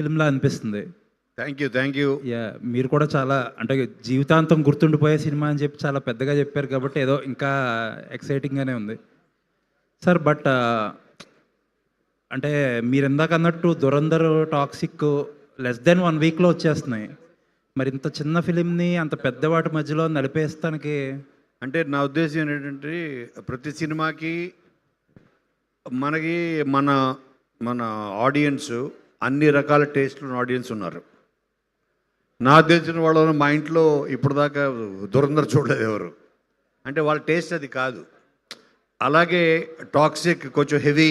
ఫిల్మ్‌లా అనిపిస్తుంది. Thank you. Yeah! మీరు కూడా చాలా అంటే జీవితాంతం గుర్తుండిపోయే సినిమా అని చెప్పి చాలా పెద్దగా చెప్పారు కాబట్టి ఏదో ఇంకా ఎక్సైటింగ్‌గానే ఉంది. సార్ బట్ అంటే మీరిందాక అన్నట్టు 'ధురంధర్', 'టాక్సిక్' లెస్ దెన్ 1 వీక్‌లో వచ్చేస్తున్నాయి. మరి ఇంత చిన్న ఫిల్మ్‌ని అంత పెద్ద వాటి మధ్యలో నలిపేస్తానికి అంటే నా ఉద్దేశం ఏంటంటే ప్రతి సినిమాకి మనకి మన మన ఆడియన్స్ అన్ని రకాల టేస్ట్లు ఆడియన్స్ ఉన్నారు. నాకు తెలిసిన వాళ్ళు మా ఇంట్లో ఇప్పటిదాకా 'ధురంధర్' చూడలేదు ఎవరు. అంటే వాళ్ళ టేస్ట్ అది కాదు. అలాగే 'టాక్సిక్' కొంచెం heavy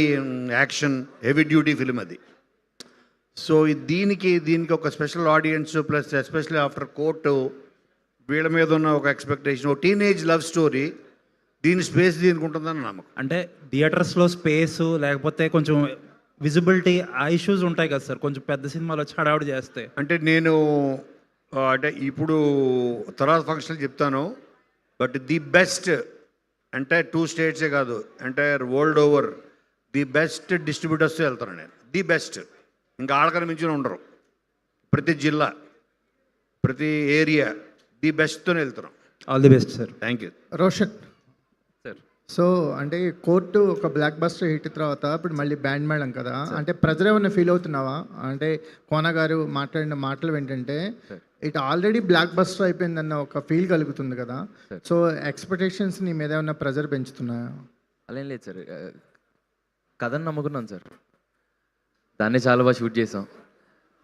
action, heavy duty film అది. సో దీనికి ఒక special audience plus especially after court వీళ్ళ మీద ఉన్న ఒక ఎక్స్పెక్టేషన్, ఒక టీనేజ్ లవ్ స్టోరీ, దీని స్పేస్ దీనికి ఉంటుందని నమ్మకం. అంటే థియేటర్స్‌లో స్పేసు లేకపోతే కొంచెం విజిబిలిటీ ఆ ఇష్యూస్ ఉంటాయి కదా సార్. కొంచెం పెద్ద సినిమాలు వచ్చి హడావుడి చేస్తే. అంటే నేను అంటే ఇప్పుడు తర్వాత ఫంక్షన్లు చెప్తాను. బట్ ది బెస్ట్ ఎంటైర్ 2 స్టేట్సే కాదు, entire world over the best distributors వెళ్తాను నేను. ది బెస్ట్, ఇంకా ఆడకని మించిన ఉండరు. ప్రతి జిల్లా, ప్రతి ఏరియా ది బెస్ట్తోనే వెళ్తున్నాం. All the best sir. Thank you. Roshan sir. So అంటే కోర్టు ఒక బ్లాక్ బస్టర్ హిట్ తర్వాత ఇప్పుడు మళ్ళీ బ్యాండ్ మేళం కదా, అంటే ప్రజలు ఏమైనా ఫీల్ అవుతున్నావా? అంటే కోన గారు మాట్లాడిన మాటలు ఏంటంటే ఇట్ ఆల్రెడీ బ్లాక్ బస్టర్ అయిపోయిందన్న ఒక ఫీల్ కలుగుతుంది కదా. సో ఎక్స్పెక్టేషన్స్ నీ మీద ఏమైనా ప్రెజర్ పెంచుతున్నాయా? అలా ఏం లేదు సార్, కథను నమ్ముకున్నాం సార్, దాన్ని చాలా బాగా షూట్ చేసాం,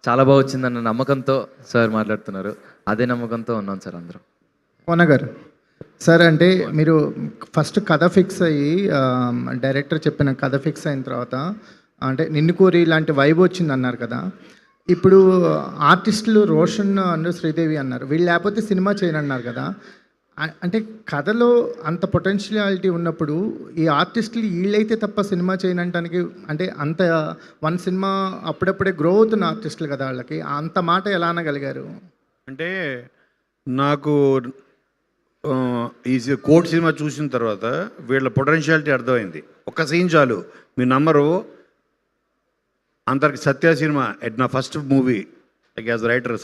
చాలా బాగా వచ్చిందన్న నమ్మకంతో సార్ మాట్లాడుతున్నారు, అదే నమ్మకంతో ఉన్నాం సార్ అందరం. కోన గారు సార్, అంటే మీరు ఫస్ట్ కథ ఫిక్స్ అయ్యి డైరెక్టర్ చెప్పిన కథ ఫిక్స్ అయిన తర్వాత అంటే నిన్ను కోరి ఇలాంటి వైబ్ వచ్చింది అన్నారు కదా. ఇప్పుడు ఆర్టిస్టులు రోషన్ అండ్ శ్రీదేవి అన్నారు, వీళ్ళు లేకపోతే సినిమా చేయనన్నారు కదా. అంటే కథలో అంత పొటెన్షియాలిటీ ఉన్నప్పుడు ఈ ఆర్టిస్టులు వీళ్ళైతే తప్ప సినిమా చేయనంటానికి అంటే అంత వన్ సినిమా అప్పుడప్పుడే గ్రో అవుతున్న ఆర్టిస్టులు కదా, వాళ్ళకి అంత మాట ఎలా అనగలిగారు? అంటే నాకు ఈ కోర్ట్ సినిమా చూసిన తర్వాత వీళ్ళ పొటెన్షియాలిటీ అర్థమైంది. ఒక్క సీన్ చాలు, మీ నమ్మరు. అందరికి సత్య సినిమా నా ఫస్ట్ మూవీ యాజ్ రైటర్.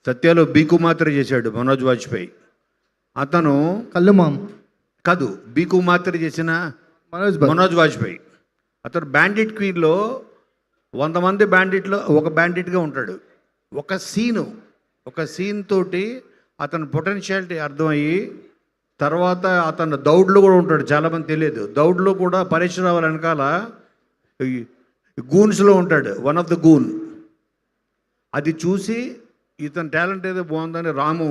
సత్యలో బీకు మాత్ర చేశాడు మనోజ్ వాజ్పేయి. అతను కళ్ళు మామ్ కాదు, బీకు మాత్ర చేసిన మనోజ్ వాజ్పేయి. అతను బ్యాండిట్ క్వీన్లో 100 మంది బ్యాండిట్లో ఒక బ్యాండిట్గా ఉంటాడు. ఒక సీన్ తోటి అతని పొటెన్షియాలిటీ అర్థమయ్యి తర్వాత అతను దౌడ్లో కూడా ఉంటాడు. చాలామంది తెలియదు, దౌడ్లో కూడా పరేశ్వరరావు వెనకాల గూన్స్లో ఉంటాడు, వన్ ఆఫ్ ద గూన్. అది చూసి ఇతని టాలెంట్ ఏదో బాగుందని రాము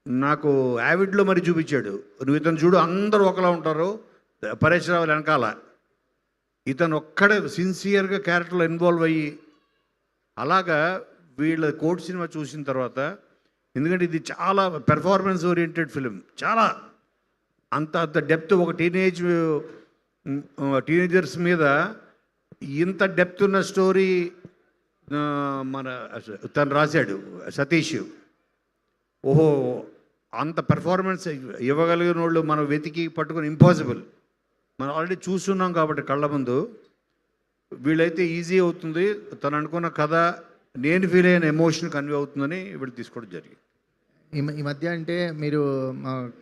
నాకు యావిడ్లో మరి చూపించాడు. నువ్వు ఇతను చూడు, అందరూ ఒకలా ఉంటారు పరేశ్వరరావు వెనకాల. ఇతను ఒక్కడే సిన్సియర్గా క్యారెక్టర్లో ఇన్వాల్వ్ అయ్యి అలాగా వీళ్ళ కోర్ట్ సినిమా చూసిన తర్వాత, ఎందుకంటే ఇది చాలా పెర్ఫార్మెన్స్ ఓరియంటెడ్ ఫిలిం, చాలా అంత డెప్త్, ఒక టీనేజర్స్ మీద ఇంత డెప్త్ ఉన్న స్టోరీ మన తను రాశాడు సతీష్. ఓహో, అంత పెర్ఫార్మెన్స్ ఇవ్వగలిగిన వాళ్ళు మనం వెతికి పట్టుకుని ఇంపాసిబుల్. మనం ఆల్రెడీ చూస్తున్నాం కాబట్టి కళ్ళ ముందు. వీళ్ళైతే ఈజీ అవుతుంది, తను అనుకున్న కథ నేను ఫీల్ అయిన ఎమోషన్ కన్వే అవుతుందని వీళ్ళు తీసుకోవడం జరిగింది. ఈ మధ్య అంటే మీరు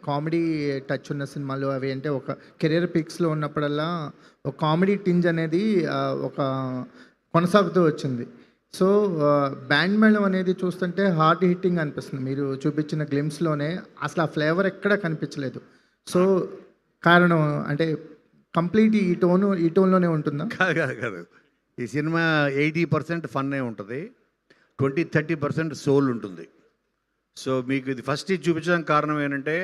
కామెడీ టచ్ ఉన్న సినిమాలు అవి అంటే ఒక కెరీర్ పిక్స్లో ఉన్నప్పుడల్లా ఒక కామెడీ టింజ్ అనేది ఒక కొనసాగుతూ వచ్చింది. సో బ్యాండ్ మేళం అనేది చూస్తుంటే హార్డ్ హిట్టింగ్ అనిపిస్తుంది. మీరు చూపించిన గ్లిమ్స్లోనే అసలు ఆ ఫ్లేవర్ ఎక్కడా కనిపించలేదు. సో కారణం అంటే కంప్లీట్ ఈ టోన్లోనే ఉంటుందా? కాదు. ఈ సినిమా 80% ఫన్నే ఉంటుంది, 20-30% సోల్ ఉంటుంది. సో మీకు ఇది ఫస్ట్ ఇది చూపించడానికి కారణం ఏంటంటే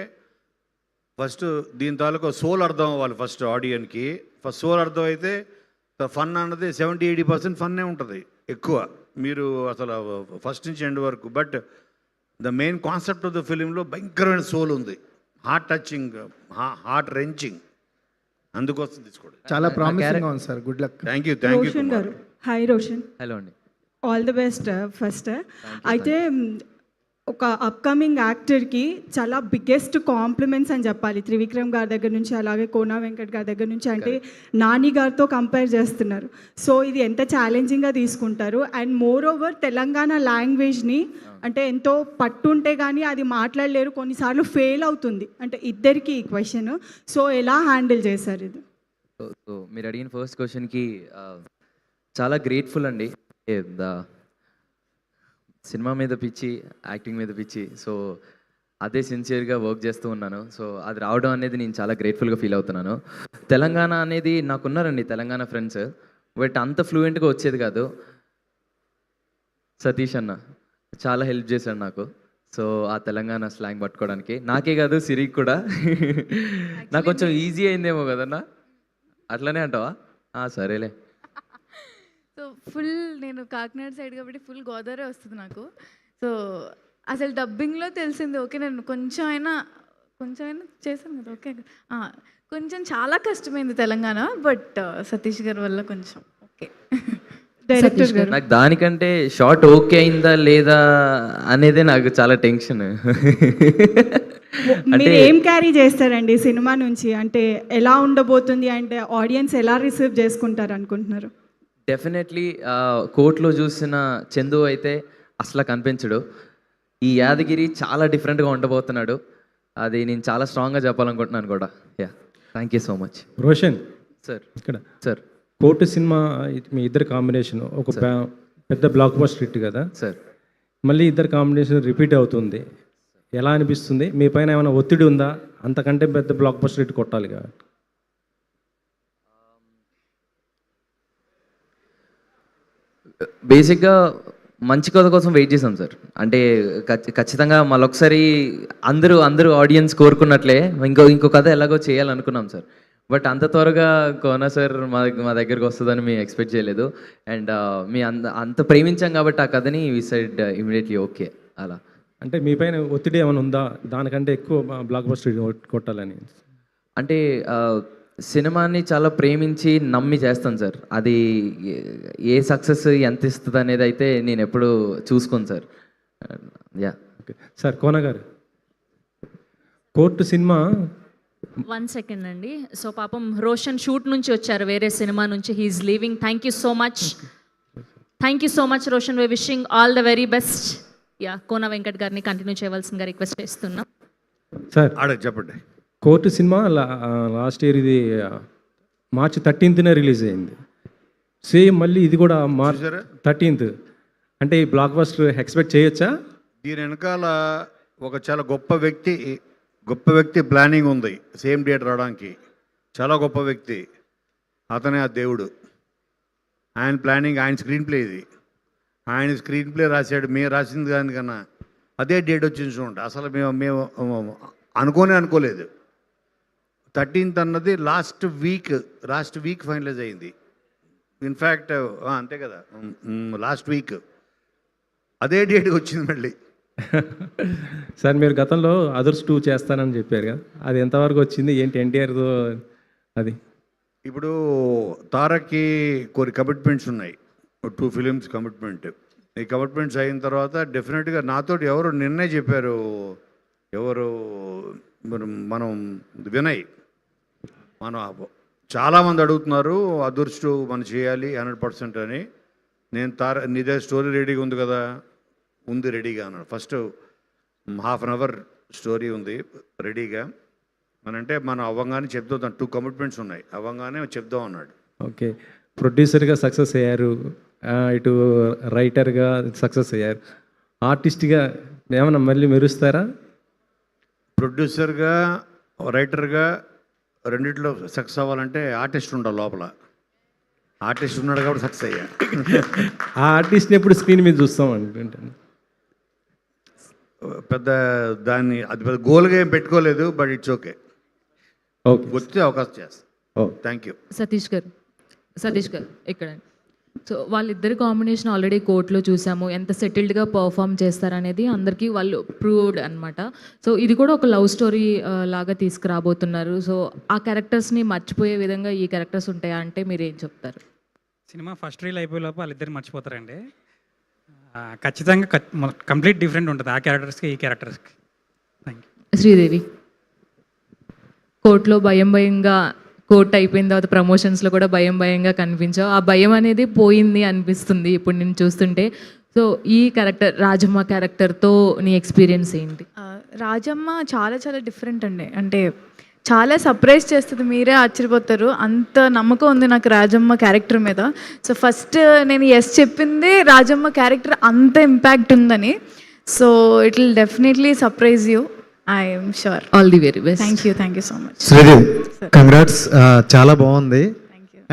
ఫస్ట్ దీని తాలూకా సోల్ అర్థం అవ్వాలి ఫస్ట్ ఆడియన్కి. ఫస్ట్ సోల్ అర్థం అయితే ఫన్ అన్నది 70-80% ఫన్నే ఉంటుంది ఎక్కువ, మీరు అసలు ఫస్ట్ నుంచి ఎండ్ వరకు. But the main concept of the ఫిలింలో భయంకరమైన సోల్ ఉంది, హార్ట్ టచింగ్, హార్ట్ రెంచింగ్. అందుకోసం తీసుకోండి. చాలా ప్రామిసింగ్ ఉంది sir. Good luck. Thank you. Roshan గారు, హాయ్ రోషన్. హలో అండి. All the best first. అయితే ఒక అప్కమింగ్ యాక్టర్కి చాలా బిగ్గెస్ట్ కాంప్లిమెంట్స్ అని చెప్పాలి. త్రివిక్రమ్ గారి దగ్గర నుంచి, అలాగే కోనా వెంకట్ గారి దగ్గర నుంచి, అంటే నాని గారితో కంపేర్ చేస్తున్నారు. సో ఇది ఎంత ఛాలెంజింగ్గా తీసుకుంటారు. అండ్ మోర్ ఓవర్ తెలంగాణ లాంగ్వేజ్ని అంటే ఎంతో పట్టుంటే కానీ అది మాట్లాడలేరు, కొన్నిసార్లు ఫెయిల్ అవుతుంది. అంటే ఇద్దరికి ఈ క్వశ్చన్. సో ఎలా హ్యాండిల్ చేశారు ఇది? సో మీరు అడిగిన ఫస్ట్ క్వశ్చన్కి చాలా గ్రేట్ఫుల్ అండి. సినిమా మీద పిచ్చి, యాక్టింగ్ మీద పిచ్చి, సో అదే సిన్సియర్గా వర్క్ చేస్తూ ఉన్నాను. సో అది రావడం అనేది నేను చాలా గ్రేట్ఫుల్గా ఫీల్ అవుతున్నాను. తెలంగాణ అనేది నాకున్నారండి తెలంగాణ ఫ్రెండ్స్, బట్ అంత ఫ్లూయెంట్గా వచ్చేది కాదు. సతీష్ అన్న చాలా హెల్ప్ చేశాడు నాకు. సో ఆ తెలంగాణ స్లాంగ్ పట్టుకోవడానికి నాకే కాదు, సిరికి కూడా. నాకు కొంచెం ఈజీ అయిందేమో కదన్నా, అట్లనే అంటావా? సరేలే. సో ఫుల్ నేను కాకినాడ సైడ్ కాబట్టి ఫుల్ గోదావరి వస్తుంది నాకు. సో అసలు డబ్బింగ్లో తెలిసింది ఓకే, నేను కొంచెం అయినా చేశాను కదా ఓకే. కొంచెం చాలా కష్టమైంది తెలంగాణ, బట్ సతీష్ గారి వల్ల కొంచెం ఓకే. డైరెక్టర్ గారు నాకు దానికంటే షార్ట్ ఓకే అయిందా లేదా అనేదే నాకు చాలా టెన్షన్. మీరు ఏం క్యారీ చేస్తారండి సినిమా నుంచి? అంటే ఎలా ఉండబోతుంది, అంటే ఆడియన్స్ ఎలా రిసీవ్ చేసుకుంటారు అనుకుంటున్నారు? డెఫినెట్లీ కోర్టులో చూసిన చందు అయితే అసలు కనిపించడు. ఈ యాదగిరి చాలా డిఫరెంట్గా ఉండబోతున్నాడు. అది నేను చాలా స్ట్రాంగ్గా చెప్పాలనుకుంటున్నాను కూడా. Thank you so much. Roshan sir. ఇక్కడ సార్. కోర్టు సినిమా మీ ఇద్దరు కాంబినేషన్ ఒక పెద్ద బ్లాక్ బస్టర్ హిట్ కదా సార్. మళ్ళీ ఇద్దరు కాంబినేషన్ రిపీట్ అవుతుంది, ఎలా అనిపిస్తుంది? మీ పైన ఏమైనా ఒత్తిడి ఉందా? అంతకంటే పెద్ద బ్లాక్ బస్టర్ హిట్ కొట్టాలి కదా. బేసిక్గా మంచి కథ కోసం వెయిట్ చేసాం సార్. అంటే ఖచ్చితంగా మళ్ళొకసారి అందరూ ఆడియన్స్ కోరుకున్నట్లే ఇంకో కథ ఎలాగో చేయాలనుకున్నాం సార్. బట్ అంత త్వరగా కోనా సార్ మా దగ్గరికి వస్తుందని మేము ఎక్స్పెక్ట్ చేయలేదు. అండ్ మీ అంత ప్రేమించాం కాబట్టి ఆ కథని వి సైడ్ ఇమీడియట్లీ ఓకే. అలా అంటే మీ పైన ఒత్తిడి ఏమైనా ఉందా దానికంటే ఎక్కువ బ్లాక్ బస్టర్ కొట్టాలని? అంటే సినిమాని చాలా ప్రేమించి నమ్మి చేస్తాను సార్. అది ఏ సక్సెస్ ఎంత ఇస్తుంది అనేది అయితే నేను ఎప్పుడు చూసుకోను sir. Yeah. Okay sir. Kona గారు, కోర్టు సినిమా 1 సెకండ్ అండి. సో పాపం రోషన్ షూట్ నుంచి వచ్చారు, వేరే సినిమా నుంచి. He's leaving. Thank you so much Roshan. We wishing all the very best. Yeah, Kona Venkat గారిని కంటిన్యూ చేయవలసిందిగా రిక్వెస్ట్ చేస్తున్నాం. సార్ చెప్పండి. కోర్టు సినిమా లాస్ట్ ఇయర్ ఇది March 13th రిలీజ్ అయింది. సేమ్ మళ్ళీ ఇది కూడా March 13th. అంటే ఈ బ్లాక్ బస్టర్ ఎక్స్పెక్ట్ చేయొచ్చా? దీని వెనకాల ఒక చాలా గొప్ప వ్యక్తి ప్లానింగ్ ఉంది సేమ్ డేట్ రావడానికి. చాలా గొప్ప వ్యక్తి, అతనే ఆ దేవుడు. ఆయన ప్లానింగ్, ఆయన స్క్రీన్ ప్లే ఇది. ఆయన స్క్రీన్ ప్లే రాశాడు, మేము రాసింది దానికన్నా అదే డేట్ వచ్చింది చూడండి. అసలు మేము అనుకోలేదు. 13th అన్నది లాస్ట్ వీక్ ఫైనలైజ్ అయింది. ఇన్ఫ్యాక్ట్ అంతే కదా, లాస్ట్ వీక్ అదే డేట్కి వచ్చింది మళ్ళీ. సార్ మీరు గతంలో అదర్స్ 2 చేస్తానని చెప్పారు కదా, అది ఎంతవరకు వచ్చింది ఏంటి? ఎన్టీఆర్తో అది ఇప్పుడు తారక్కి కొన్ని కమిట్మెంట్స్ ఉన్నాయి, 2 ఫిలిమ్స్ కమిట్మెంట్. ఈ కమిట్మెంట్స్ అయిన తర్వాత డెఫినెట్గా నాతో ఎవరు నిన్నే చెప్పారు, మనం వినయ్, చాలామంది అడుగుతున్నారు అదృష్టు మనం చేయాలి 100% అని. నేను నీ దగ్గర స్టోరీ రెడీగా ఉంది కదా? ఉంది, రెడీగా అన్నాడు. ఫస్ట్ ½ an hour స్టోరీ ఉంది రెడీగా అని. అంటే మనం అవ్వంగానే చెప్తాం, 2 కమిట్మెంట్స్ ఉన్నాయి, అవ్వంగానే చెప్దాం అన్నాడు. ఓకే. ప్రొడ్యూసర్గా సక్సెస్ అయ్యారు, ఇటు రైటర్గా సక్సెస్ అయ్యారు, ఆర్టిస్ట్గా ఏమన్నా మళ్ళీ మెరుస్తారా? ప్రొడ్యూసర్గా రైటర్గా రెండిట్లో సక్సెస్ అవ్వాలంటే ఆర్టిస్ట్ ఉండాలి లోపల. ఆర్టిస్ట్ ఉన్నాడు కాబట్టి సక్సెస్ అయ్యా. ఆ ఆర్టిస్ట్ని ఎప్పుడు స్క్రీన్ మీద చూస్తాం అనుకుంటాను. అది పెద్ద గోల్గా ఏం పెట్టుకోలేదు, బట్ ఇట్స్ ఓకే. ఓకే, వచ్చే అవకాశం చేస్తాం. Thank you. సతీష్ గారు ఇక్కడ. సో వాళ్ళిద్దరి కాంబినేషన్ ఆల్రెడీ కోర్టులో చూసాము, ఎంత సెటిల్డ్గా పర్ఫామ్ చేస్తారనేది అందరికీ వాళ్ళు ప్రూవ్డ్ అనమాట. సో ఇది కూడా ఒక లవ్ స్టోరీ లాగా తీసుకురాబోతున్నారు. సో ఆ క్యారెక్టర్స్ని మర్చిపోయే విధంగా ఈ క్యారెక్టర్స్ ఉంటాయా అంటే మీరు ఏం చెప్తారు? సినిమా ఫస్ట్ రీల్ అయిపోయేలోపు వాళ్ళిద్దరు మర్చిపోతారండి. ఖచ్చితంగా కంప్లీట్ డిఫరెంట్ ఉంటుంది ఆ క్యారెక్టర్స్కి ఈ క్యారెక్టర్స్కి. Thank you. శ్రీదేవి కోర్టులో భయంగా కోర్ట్ అయిపోయిన తర్వాత ప్రమోషన్స్లో కూడా భయంగా కనిపించావు. ఆ భయం అనేది పోయింది అనిపిస్తుంది ఇప్పుడు నేను చూస్తుంటే. సో ఈ క్యారెక్టర్ రాజమ్మ క్యారెక్టర్తో నీ ఎక్స్పీరియన్స్ ఏంటి? రాజమ్మ చాలా చాలా డిఫరెంట్ అండి. అంటే చాలా సర్ప్రైజ్ చేస్తుంది, మీరే ఆశ్చర్యపోతారు. అంత నమ్మకం ఉంది నాకు రాజమ్మ క్యారెక్టర్ మీద. సో ఫస్ట్ నేను ఎస్ చెప్పింది రాజమ్మ క్యారెక్టర్ అంత ఇంపాక్ట్ ఉందని. So it will definitely surprise you, I'm sure. All the very best. Thank you so much. Sridevi congrats, చాలా బాగుంది.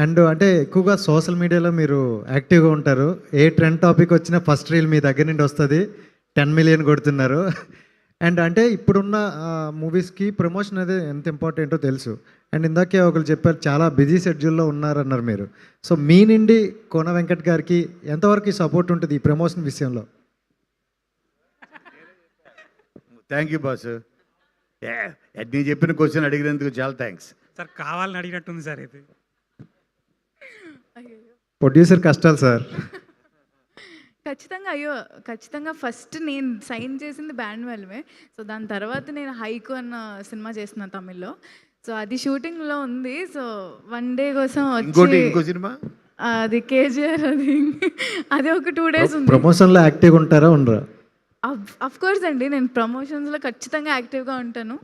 అండ్ అంటే ఎక్కువగా సోషల్ మీడియాలో మీరు యాక్టివ్గా ఉంటారు. ఏ ట్రెండ్ టాపిక్ వచ్చినా ఫస్ట్ రీల్ మీ దగ్గర నుండి వస్తుంది. 10 million కొడుతున్నారు. అండ్ అంటే ఇప్పుడున్న మూవీస్కి ప్రమోషన్ అనేది ఎంత ఇంపార్టెంటో తెలుసు. అండ్ ఇందాకే ఒకరు చెప్పారు చాలా బిజీ షెడ్యూల్లో ఉన్నారన్నారు మీరు. సో మీ నుండి కోన వెంకట్ గారికి ఎంతవరకు సపోర్ట్ ఉంటుంది ఈ ప్రమోషన్ విషయంలో? Thank you boss. నేను చెప్పిన క్వశ్చన్ అడిగినందుకు చాలా థ్యాంక్స్. సార్ కావాలని అడిగినట్టుంది సార్ ఇది. ప్రొడ్యూసర్ కష్టాలు సార్. ఖచ్చితంగా ఫస్ట్ నేను సైన్ చేసింది బ్యాండ్ వెల్మే. సో దాని తర్వాత నేను హైకు అన్న సినిమా చేస్తున్నాను తమిళ్లో. సో అది షూటింగ్లో ఉంది. సో వన్ డే కోసం ఇంకో సినిమా అది కేజీఆర్, అది ఒక 2 days ఉంది. ప్రమోషన్లో యాక్టివ్గా ఉంటారా ఉండరా? అఫ్ కోర్స్ అండి, నేను ప్రమోషన్స్లో ఖచ్చితంగా యాక్టివ్గా ఉంటాను.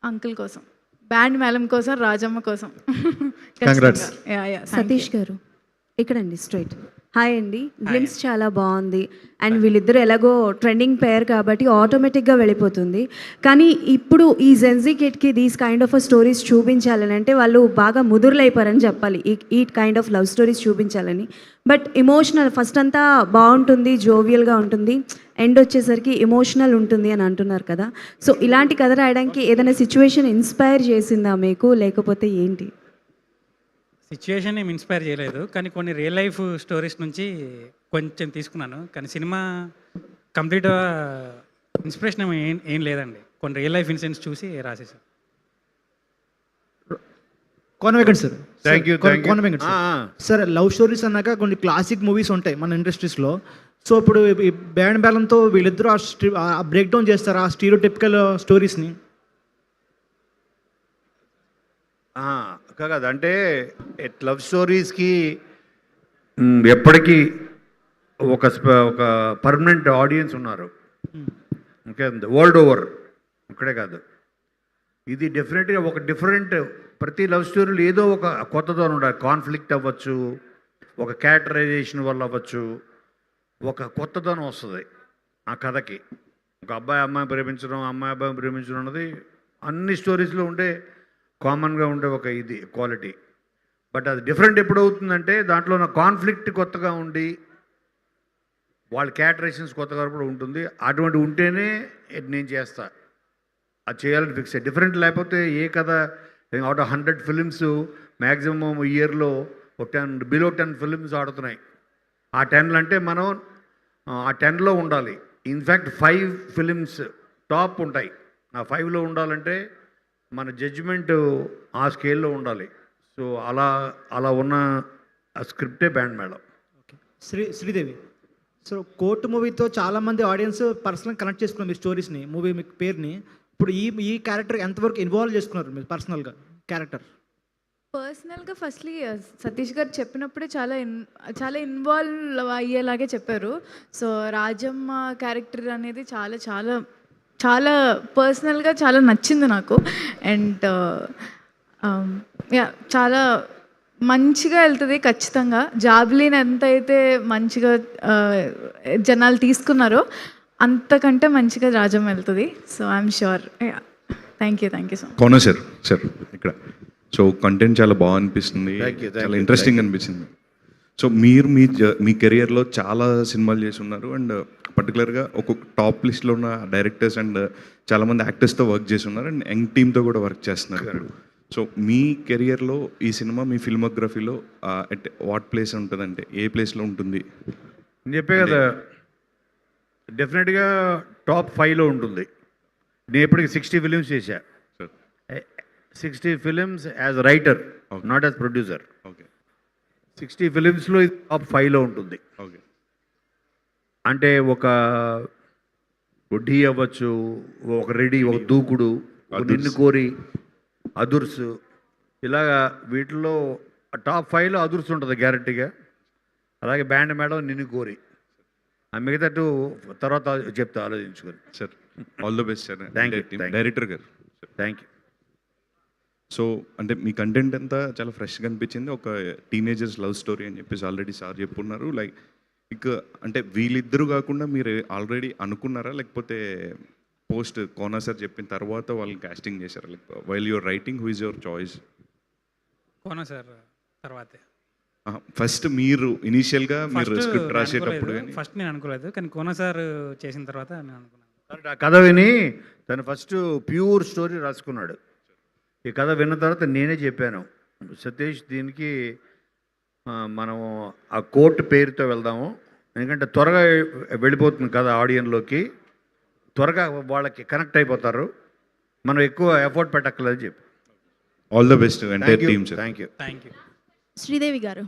అంకుల్ కోసం, బ్యాండ్ మేళం కోసం, రాజమ్మ కోసం. Congrats. సతీష్ గారు ఇక్కడండి స్ట్రైట్. హాయ్ అండి. గ్లిమ్స్ చాలా బాగుంది. అండ్ వీళ్ళిద్దరు ఎలాగో ట్రెండింగ్ పేర్ కాబట్టి ఆటోమేటిక్గా వెళ్ళిపోతుంది. కానీ ఇప్పుడు ఈ జెన్జీ కిడ్కి దీస్ కైండ్ ఆఫ్ స్టోరీస్ చూపించాలని అంటే వాళ్ళు బాగా ముదురులైపోయారని చెప్పాలి. ఈ కైండ్ ఆఫ్ లవ్ స్టోరీస్ చూపించాలని. బట్ ఎమోషనల్ ఫస్ట్ అంతా బాగుంటుంది, జోవియల్గా ఉంటుంది, ఎండ్ వచ్చేసరికి ఎమోషనల్ ఉంటుంది అని అంటున్నారు కదా. సో ఇలాంటి కథ రాయడానికి ఏదైనా సిచ్యువేషన్ ఇన్స్పైర్ చేసిందా మీకు, లేకపోతే ఏంటి? సిచ్యువేషన్ ఏమి ఇన్స్పైర్ చేయలేదు, కానీ కొన్ని రియల్ లైఫ్ స్టోరీస్ నుంచి కొంచెం తీసుకున్నాను. కానీ సినిమా కంప్లీట్గా ఇన్స్పిరేషన్ ఏం లేదండి, కొన్ని రియల్ లైఫ్ ఇన్సిడెంట్స్ చూసి రాసేసాను. Kona Venkat sir. Thank you. Kona Venkat sir, love stories అన్నాక కొన్ని క్లాసిక్ మూవీస్ ఉంటాయి మన ఇండస్ట్రీస్లో. సో ఇప్పుడు ఈ బ్యాండ్ బ్యాలంతో వీళ్ళిద్దరూ ఆ బ్రేక్ డౌన్ చేస్తారు ఆ స్టీరియోటిపికల్ స్టోరీస్ని. కాదు అంటే లవ్ స్టోరీస్కి ఎప్పటికీ ఒక పర్మనెంట్ ఆడియన్స్ ఉన్నారు. ఓకే, వరల్డ్ ఓవర్ ఇక్కడే కాదు. ఇది డెఫినెట్గా ఒక డిఫరెంట్, ప్రతి లవ్ స్టోరీలో ఏదో ఒక కొత్తదో ఉండాలి. కాన్ఫ్లిక్ట్ అవ్వచ్చు, ఒక క్యారెక్టరైజేషన్ వల్ల అవ్వచ్చు, ఒక కొత్తదనం వస్తుంది ఆ కథకి. ఒక అబ్బాయి అమ్మాయి ప్రేమించడం, అమ్మాయి అబ్బాయి ప్రేమించడం అన్నది అన్ని స్టోరీస్లో ఉండే కామన్గా ఉండే ఒక ఇది క్వాలిటీ. బట్ అది డిఫరెంట్ ఎప్పుడు అవుతుందంటే దాంట్లో నా కాన్ఫ్లిక్ట్ కొత్తగా ఉండి వాళ్ళ క్యారెక్టరైజేషన్స్ కొత్తగా కూడా ఉంటుంది. అటువంటి ఉంటేనే నేను చేస్తా, అది చేయాలని ఫిక్స్. డిఫరెంట్ లేకపోతే ఏ కథ అవుట్ ఆఫ్ 100 ఫిలిమ్స్ మ్యాక్సిమం ఇయర్లో ఒక 10 బిలో 10 ఫిలిమ్స్ ఆడుతున్నాయి. ఆ 10 అంటే మనం ఆ 10లో ఉండాలి. ఇన్ఫ్యాక్ట్ 5 ఫిలిమ్స్ టాప్ ఉంటాయి. ఆ 5లో ఉండాలంటే మన జడ్జిమెంట్ ఆ స్కేల్లో ఉండాలి. సో అలా ఉన్న ఆ స్క్రిప్టే బ్యాండ్ మేళం. శ్రీదేవి, సో కోర్టు మూవీతో చాలామంది ఆడియన్స్ పర్సనల్గా కనెక్ట్ చేసుకున్నారు మీ స్టోరీస్ని, మూవీ మీ పేరుని. ఇప్పుడు ఈ క్యారెక్టర్ ఎంతవరకు ఇన్వాల్వ్ చేసుకున్నారు మీరు పర్సనల్గా క్యారెక్టర్? పర్సనల్గా ఫస్ట్లీ సతీష్ గారు చెప్పినప్పుడే చాలా ఇన్వాల్వ్ అయ్యేలాగే చెప్పారు. సో రాజమ్మ క్యారెక్టర్ అనేది చాలా చాలా చాలా పర్సనల్గా చాలా నచ్చింది నాకు. అండ్ చాలా మంచిగా వెళ్తుంది ఖచ్చితంగా. జాబ్లీని ఎంతైతే మంచిగా జనాలు తీసుకున్నారో అంతకంటే మంచిగా రాజమ్మ వెళ్తుంది. So I'm sure. Thank you so much. Kona sir ఇక్కడ సో కంటెంట్ చాలా బాగా అనిపిస్తుంది, చాలా ఇంట్రెస్టింగ్ అనిపించింది. సో మీరు మీ కెరియర్లో చాలా సినిమాలు చేసి ఉన్నారు అండ్ పర్టికులర్గా ఒక టాప్ లిస్ట్లో ఉన్న డైరెక్టర్స్ అండ్ చాలామంది యాక్టర్స్తో వర్క్ చేసి ఉన్నారు అండ్ యంగ్ టీమ్తో కూడా వర్క్ చేస్తున్నారు. సో మీ కెరియర్లో ఈ సినిమా మీ ఫిల్మోగ్రఫీలో అట్ వాట్ ప్లేస్ ఉంటుందంటే ఏ ప్లేస్లో ఉంటుంది? నేను చెప్పే కదా, డెఫినెట్గా టాప్ 5లో ఉంటుంది. నేను ఇప్పటికి 60 ఫిలిమ్స్ చేశా. 60 films as writer, not as producer. Okay, 60 ఫిలిమ్స్లో టాప్ 5లో ఉంటుంది. ఓకే. అంటే ఒక ఢీ అవ్వచ్చు, ఒక రెడీ, ఒక దూకుడు, ఒక నిన్ను కోరి, అదుర్స్, ఇలాగా వీటిల్లో టాప్ 5లో అదుర్స్ ఉంటుంది గ్యారెంటీగా. అలాగే బ్యాండ్ మేడం, నిన్ను కోరి, ఆ మిగతా తర్వాత చెప్తా ఆలోచించుకొని. Sir all the best sir. Thank you director గారు. Thank you. సో అంటే మీ కంటెంట్ అంతా చాలా ఫ్రెష్గా అనిపించింది. ఒక టీనేజర్స్ లవ్ స్టోరీ అని చెప్పేసి ఆల్రెడీ సార్ చెప్పున్నారు. లైక్ ఇక అంటే వీళ్ళిద్దరూ కాకుండా మీరు ఆల్రెడీ అనుకున్నారా, లేకపోతే పోస్ట్ కోనా సార్ చెప్పిన తర్వాత వాళ్ళని కాస్టింగ్ చేశారా? Like while your writing, who is your choice? Kona sir తర్వాతే. ఫస్ట్ మీరు ఇనీషియల్గా మీరు స్క్రిప్ట్ రాసేటప్పుడు ఫస్ట్ నేను అనుకోలేదు, కానీ కోనా సార్ చేసిన తర్వాత నేను అనుకున్నాను. ఆ కథ విని తను ఫస్ట్ ప్యూర్ స్టోరీ రాసుకున్నాడు. ఈ కథ విన్న తర్వాత నేనే చెప్పాను, సతీష్ దీనికి మనం ఆ కోర్టు పేరుతో వెళ్దాము, ఎందుకంటే త్వరగా వెళ్ళిపోతుంది కథ ఆడియన్లోకి, త్వరగా వాళ్ళకి కనెక్ట్ అయిపోతారు, మనం ఎక్కువ ఎఫర్ట్ పెట్టక్కర్లేదు చెప్పి. All the best entire team sir. Thank you. Thank you. Sridevi గారు,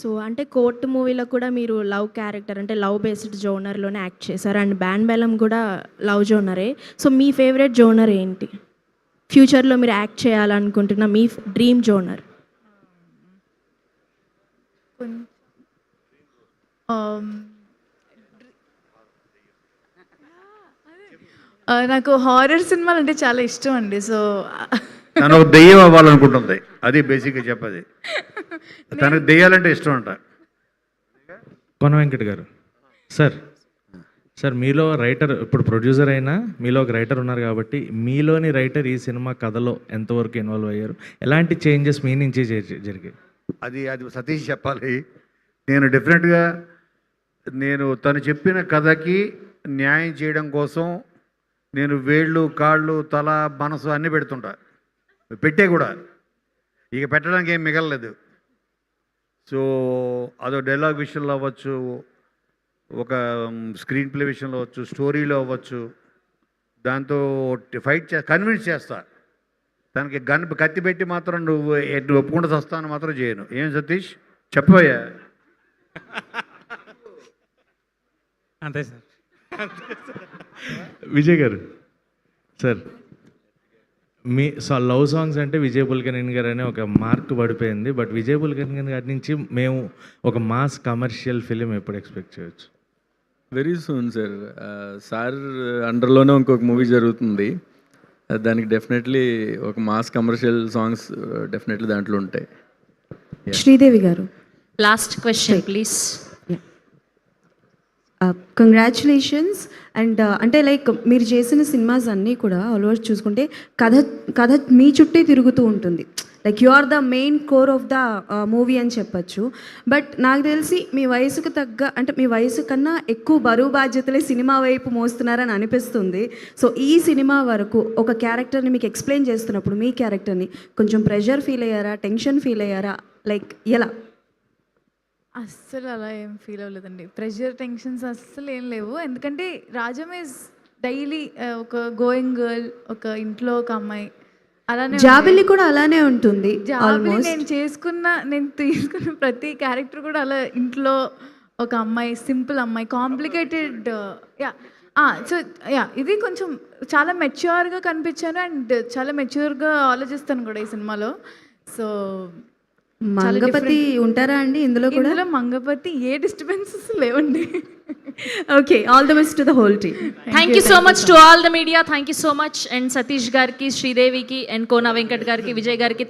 సో అంటే కోర్ట్ మూవీలో కూడా మీరు లవ్ క్యారెక్టర్ అంటే లవ్ బేస్డ్ జోనర్లోనే యాక్ట్ చేశారు, అండ్ బ్యాండ్ బెలం కూడా లవ్ జోనరే. సో మీ ఫేవరెట్ జోనర్ ఏంటి? ఫ్యూచర్లో మీరు యాక్ట్ చేయాలనుకుంటున్న మీ డ్రీమ్ జోనర్? నాకు హారర్ సినిమాలు అంటే చాలా ఇష్టం అండి. సో తను దెయ్యం అవ్వాలనుకుంటుంది, అది బేసిక్గా చెప్పది. తనకు దెయ్యాలంటే ఇష్టం అంట. కోన వెంకట్ గారు సార్ మీలో రైటర్, ఇప్పుడు ప్రొడ్యూసర్ అయినా మీలో ఒక రైటర్ ఉన్నారు కాబట్టి మీలోని రైటర్ ఈ సినిమా కథలో ఎంతవరకు ఇన్వాల్వ్ అయ్యారు, ఎలాంటి చేంజెస్ మీ నుంచి జరిగాయి? అది సతీష్ చెప్పాలి. నేను డెఫినెట్గా తను చెప్పిన కథకి న్యాయం చేయడం కోసం నేను వేళ్ళు, కాళ్ళు, తల, మనసు అన్నీ పెడుతుంటా, పెట్టే కూడా, ఇక పెట్టడానికి ఏం మిగలలేదు. సో అదో డైలాగ్ విషయంలో అవ్వచ్చు, ఒక స్క్రీన్ ప్లే విషయంలో అవ్వచ్చు, స్టోరీలో అవ్వచ్చు, దాంతో ఫైట్ కన్విన్స్ చేస్తా. తనకి కత్తి పెట్టి మాత్రం నువ్వు ఒప్పుకుంటూ వస్తాను మాత్రం చేయను. ఏం సతీష్ చెప్పబోయా? అంతే సార్. విజయ్ గారు సార్, మీ లవ్ సాంగ్స్ అంటే విజయ్ బుల్గనేని గారు అనే ఒక మార్క్ పడిపోయింది, బట్ విజయ్ బుల్గనేని గారి నుంచి మేము ఒక మాస్ కమర్షియల్ ఫిలిం ఎప్పుడు ఎక్స్పెక్ట్ చేయొచ్చు? Very soon sir. సార్ అండర్లోనే ఇంకొక మూవీ జరుగుతుంది, దానికి డెఫినెట్లీ ఒక మాస్ కమర్షియల్ సాంగ్స్ డెఫినెట్లీ దాంట్లో ఉంటాయి. శ్రీదేవి గారు, last question please. Congratulations. And అంటే లైక్ మీరు చేసిన సినిమాస్ అన్నీ కూడా ఆల్మోస్ట్ చూసుకుంటే కథ మీ చుట్టే తిరుగుతూ ఉంటుంది. Like you are the main core of the movie అని చెప్పచ్చు. బట్ నాకు తెలిసి మీ వయసుకు తగ్గ, అంటే మీ వయసు కన్నా ఎక్కువ బరువు బాధ్యతలే సినిమా వైపు మోస్తున్నారని అనిపిస్తుంది. సో ఈ సినిమా వరకు ఒక క్యారెక్టర్ని మీకు ఎక్స్ప్లెయిన్ చేస్తున్నప్పుడు మీ క్యారెక్టర్ని కొంచెం ప్రెషర్ ఫీల్ అయ్యారా, టెన్షన్ ఫీల్ అయ్యారా, లైక్ ఎలా? అస్సలు అలా ఏం ఫీల్ అవ్వలేదండి. ప్రెషర్, టెన్షన్స్ అస్సలు ఏం లేవు. ఎందుకంటే రాజం ఈజ్ డైలీ ఒక గోయింగ్ గర్ల్, ఒక ఇంట్లో ఒక అమ్మాయి, అలానే జాబిలి కూడా అలానే ఉంటుంది. జాబిలి నేను తీసుకున్న ప్రతి క్యారెక్టర్ కూడా అలా ఇంట్లో ఒక అమ్మాయి, సింపుల్ అమ్మాయి, కాంప్లికేటెడ్. సో ఇది కొంచెం చాలా మెచ్యూర్గా కనిపించాను అండ్ చాలా మెచ్యూర్గా ఆలోచిస్తాను కూడా ఈ సినిమాలో. సో మంగపతి ఉంటారా అండి ఇందులో కూడా? ఇందులో మంగపతి ఏ డిస్టర్బెన్సెస్ లేవండి. Okay, all the best to the whole team. Thank you so much to all the media. Thank you so much. And Satish గారికి, శ్రీదేవికి, అండ్ కోనా వెంకట్ గారికి, విజయ్ గారికి